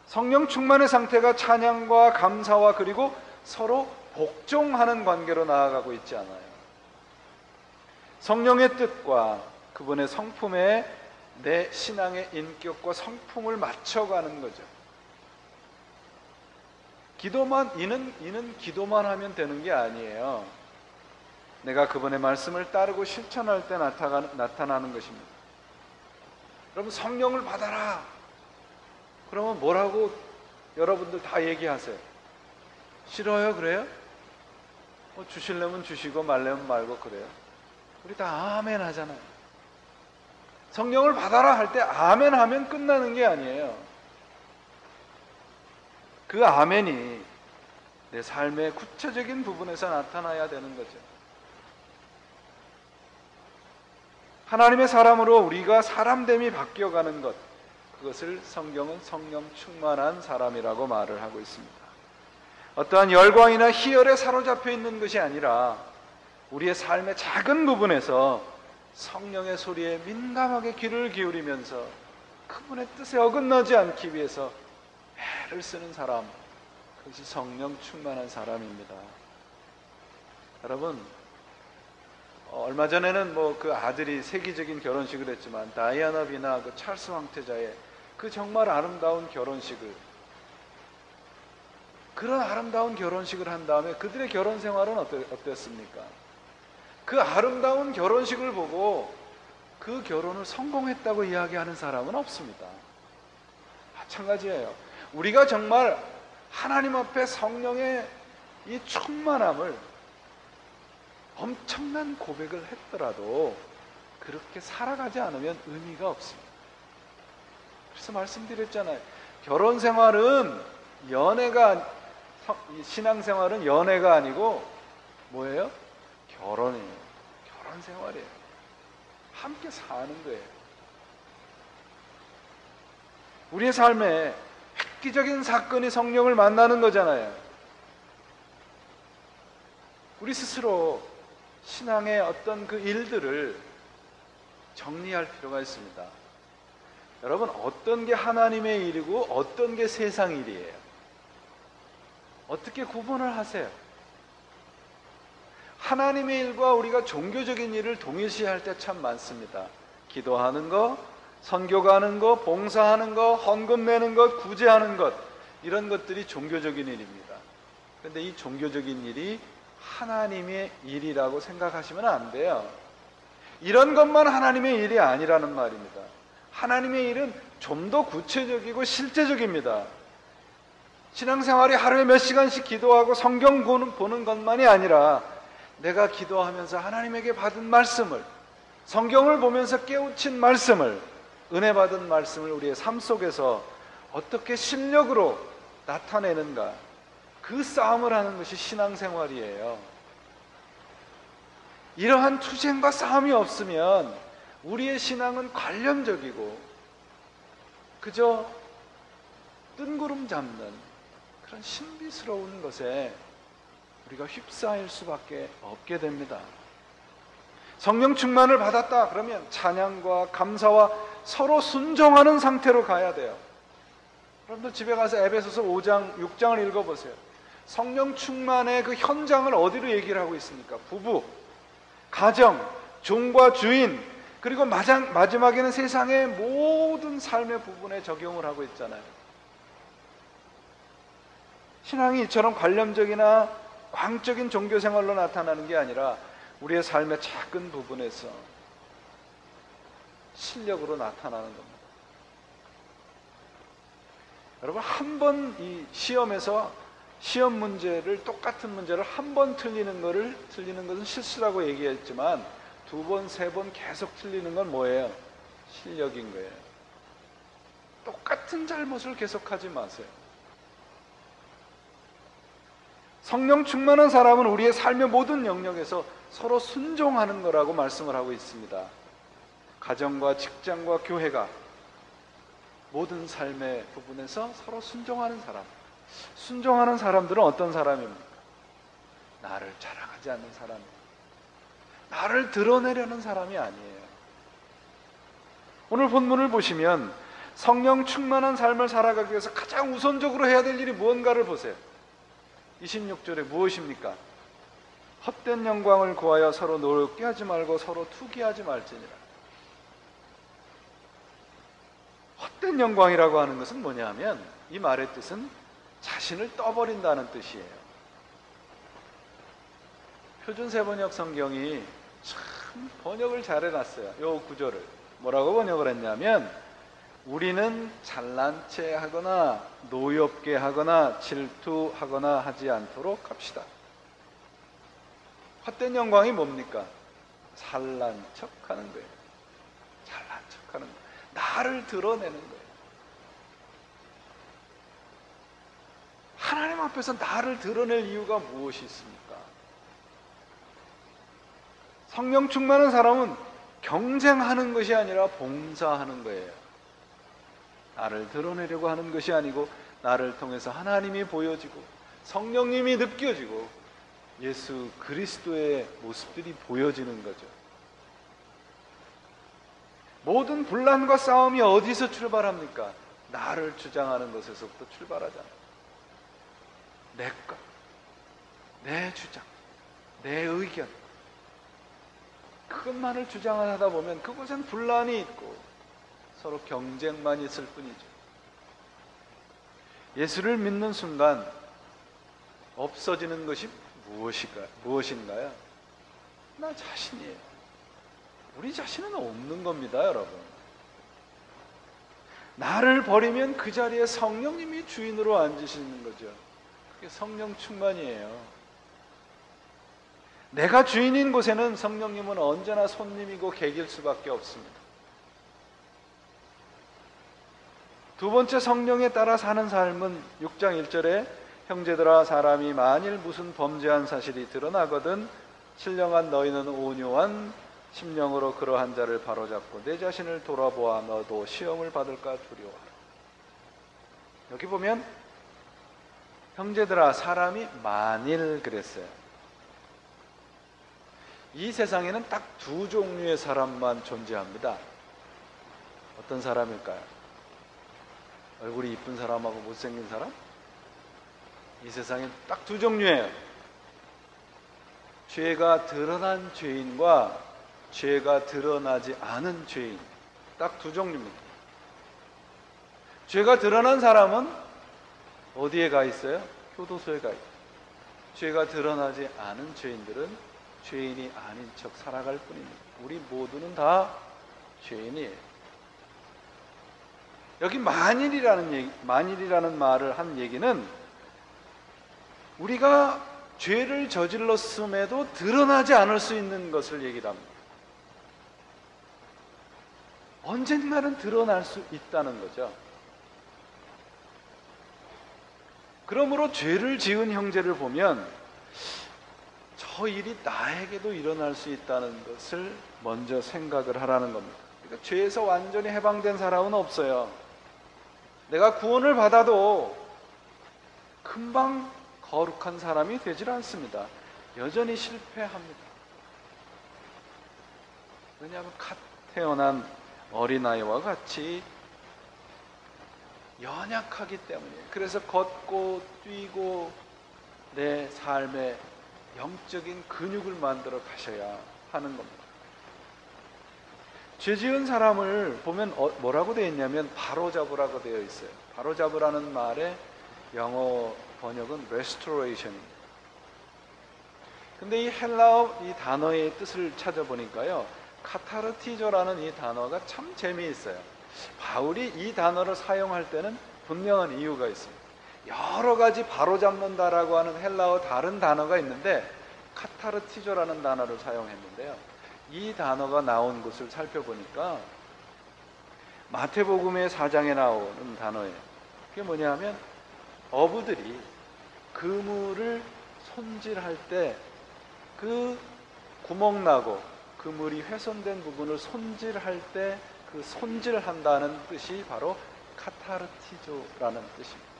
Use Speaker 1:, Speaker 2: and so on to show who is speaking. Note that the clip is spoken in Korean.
Speaker 1: 성령 충만의 상태가 찬양과 감사와 그리고 서로 복종하는 관계로 나아가고 있지 않아요. 성령의 뜻과 그분의 성품에 내 신앙의 인격과 성품을 맞춰가는 거죠. 이는 기도만 하면 되는 게 아니에요. 내가 그분의 말씀을 따르고 실천할 때 나타나는 것입니다. 여러분, 성령을 받아라. 그러면 뭐라고 여러분들 다 얘기하세요? 싫어요? 그래요? 주시려면 주시고 말려면 말고 그래요? 우리 다 아멘 하잖아요. 성령을 받아라 할 때 아멘 하면 끝나는 게 아니에요. 그 아멘이 내 삶의 구체적인 부분에서 나타나야 되는 거죠. 하나님의 사람으로 우리가 사람됨이 바뀌어가는 것, 그것을 성경은 성령 충만한 사람이라고 말을 하고 있습니다. 어떠한 열광이나 희열에 사로잡혀 있는 것이 아니라 우리의 삶의 작은 부분에서 성령의 소리에 민감하게 귀를 기울이면서 그분의 뜻에 어긋나지 않기 위해서 애를 쓰는 사람, 그것이 성령 충만한 사람입니다. 여러분, 얼마 전에는 그 아들이 세계적인 결혼식을 했지만 다이아나 비나 그 찰스 황태자의 그 정말 아름다운 결혼식을, 그런 아름다운 결혼식을 한 다음에 그들의 결혼 생활은 어땠습니까? 그 아름다운 결혼식을 보고 그 결혼을 성공했다고 이야기하는 사람은 없습니다. 마찬가지예요. 우리가 정말 하나님 앞에 성령의 이 충만함을 엄청난 고백을 했더라도 그렇게 살아가지 않으면 의미가 없습니다. 그래서 말씀드렸잖아요. 결혼 생활은 신앙생활은 연애가 아니고 뭐예요? 결혼이에요. 결혼 생활이에요. 함께 사는 거예요. 우리의 삶에 획기적인 사건이 성령을 만나는 거잖아요. 우리 스스로 신앙의 어떤 그 일들을 정리할 필요가 있습니다. 여러분, 어떤 게 하나님의 일이고 어떤 게 세상 일이에요? 어떻게 구분을 하세요? 하나님의 일과 우리가 종교적인 일을 동일시할 때 참 많습니다. 기도하는 거, 선교 가는 거, 봉사하는 거, 헌금 내는 것, 구제하는 것, 이런 것들이 종교적인 일입니다. 그런데 이 종교적인 일이 하나님의 일이라고 생각하시면 안 돼요. 이런 것만 하나님의 일이 아니라는 말입니다. 하나님의 일은 좀 더 구체적이고 실제적입니다. 신앙생활이 하루에 몇 시간씩 기도하고 성경 보는 것만이 아니라 내가 기도하면서 하나님에게 받은 말씀을, 성경을 보면서 깨우친 말씀을, 은혜 받은 말씀을 우리의 삶 속에서 어떻게 실력으로 나타내는가, 그 싸움을 하는 것이 신앙생활이에요. 이러한 투쟁과 싸움이 없으면 우리의 신앙은 관념적이고 그저 뜬구름 잡는 그런 신비스러운 것에 우리가 휩싸일 수밖에 없게 됩니다. 성령 충만을 받았다 그러면 찬양과 감사와 서로 순종하는 상태로 가야 돼요. 여러분들 집에 가서 에베소서 5장, 6장을 읽어보세요. 성령 충만의 그 현장을 어디로 얘기를 하고 있습니까? 부부, 가정, 종과 주인, 그리고 마지막에는 세상의 모든 삶의 부분에 적용을 하고 있잖아요. 신앙이 이처럼 관념적이나 광적인 종교생활로 나타나는 게 아니라 우리의 삶의 작은 부분에서 실력으로 나타나는 겁니다. 여러분, 한 번 이 시험에서 시험 문제를, 똑같은 문제를 한 번 틀리는 것은 실수라고 얘기했지만 두 번, 세 번 계속 틀리는 건 뭐예요? 실력인 거예요. 똑같은 잘못을 계속하지 마세요. 성령 충만한 사람은 우리의 삶의 모든 영역에서 서로 순종하는 거라고 말씀을 하고 있습니다. 가정과 직장과 교회가 모든 삶의 부분에서 서로 순종하는 사람. 순종하는 사람들은 어떤 사람입니까? 나를 자랑하지 않는 사람이에요. 나를 드러내려는 사람이 아니에요. 오늘 본문을 보시면 성령 충만한 삶을 살아가기 위해서 가장 우선적으로 해야 될 일이 무언가를 보세요. 26절에 무엇입니까? 헛된 영광을 구하여 서로 노엽게 하지 말고 서로 투기하지 말지니라. 헛된 영광이라고 하는 것은 뭐냐 하면 이 말의 뜻은 자신을 떠버린다는 뜻이에요. 표준세번역 성경이 참 번역을 잘 해놨어요. 요 구절을 뭐라고 번역을 했냐면, 우리는 잘난 체 하거나 노엽게 하거나 질투하거나 하지 않도록 합시다. 헛된 영광이 뭡니까? 잘난 척하는 거예요. 잘난 척하는 거예요. 나를 드러내는 거예요. 하나님 앞에서 나를 드러낼 이유가 무엇이 있습니까? 성령 충만한 사람은 경쟁하는 것이 아니라 봉사하는 거예요. 나를 드러내려고 하는 것이 아니고 나를 통해서 하나님이 보여지고 성령님이 느껴지고 예수 그리스도의 모습들이 보여지는 거죠. 모든 분란과 싸움이 어디서 출발합니까? 나를 주장하는 것에서부터 출발하잖아요. 내 것, 내 주장, 내 의견, 그것만을 주장하다 보면 그곳엔 분란이 있고 서로 경쟁만 있을 뿐이죠. 예수를 믿는 순간 없어지는 것이 무엇인가요? 나 자신이에요. 우리 자신은 없는 겁니다, 여러분. 나를 버리면 그 자리에 성령님이 주인으로 앉으시는 거죠. 그게 성령 충만이에요. 내가 주인인 곳에는 성령님은 언제나 손님이고 객일 수밖에 없습니다. 두 번째, 성령에 따라 사는 삶은 6장 1절에 형제들아, 사람이 만일 무슨 범죄한 사실이 드러나거든 신령한 너희는 온유한 심령으로 그러한 자를 바로잡고 내 자신을 돌아보아 너도 시험을 받을까 두려워하라. 여기 보면 형제들아, 사람이 만일 그랬어요. 이 세상에는 딱 두 종류의 사람만 존재합니다. 어떤 사람일까요? 얼굴이 이쁜 사람하고 못생긴 사람? 이 세상에 딱 두 종류예요. 죄가 드러난 죄인과 죄가 드러나지 않은 죄인, 딱 두 종류입니다. 죄가 드러난 사람은 어디에 가 있어요? 교도소에 가 있어요. 죄가 드러나지 않은 죄인들은 죄인이 아닌 척 살아갈 뿐입니다. 우리 모두는 다 죄인이에요. 여기 만일이라는 말을 한 얘기는 우리가 죄를 저질렀음에도 드러나지 않을 수 있는 것을 얘기를 합니다. 언젠가는 드러날 수 있다는 거죠. 그러므로 죄를 지은 형제를 보면 저 일이 나에게도 일어날 수 있다는 것을 먼저 생각을 하라는 겁니다. 그러니까 죄에서 완전히 해방된 사람은 없어요. 내가 구원을 받아도 금방 거룩한 사람이 되질 않습니다. 여전히 실패합니다. 왜냐하면 갓 태어난 어린아이와 같이 연약하기 때문이에요. 그래서 걷고 뛰고 내 삶의 영적인 근육을 만들어 가셔야 하는 겁니다. 죄 지은 사람을 보면 뭐라고 되어 있냐면 바로잡으라고 되어 있어요. 바로잡으라는 말의 영어 번역은 restoration입니다. 근데 이 헬라어 이 단어의 뜻을 찾아보니까요, 카타르티조라는 이 단어가 참 재미있어요. 바울이 이 단어를 사용할 때는 분명한 이유가 있습니다. 여러 가지 바로잡는다라고 하는 헬라어 다른 단어가 있는데 카타르티조라는 단어를 사용했는데요, 이 단어가 나온 것을 살펴보니까 마태복음의 4장에 나오는 단어예요. 그게 뭐냐면 어부들이 그물을 손질할 때 그 구멍 나고 그물이 훼손된 부분을 손질할 때 그 손질한다는 뜻이 바로 카타르티조라는 뜻입니다.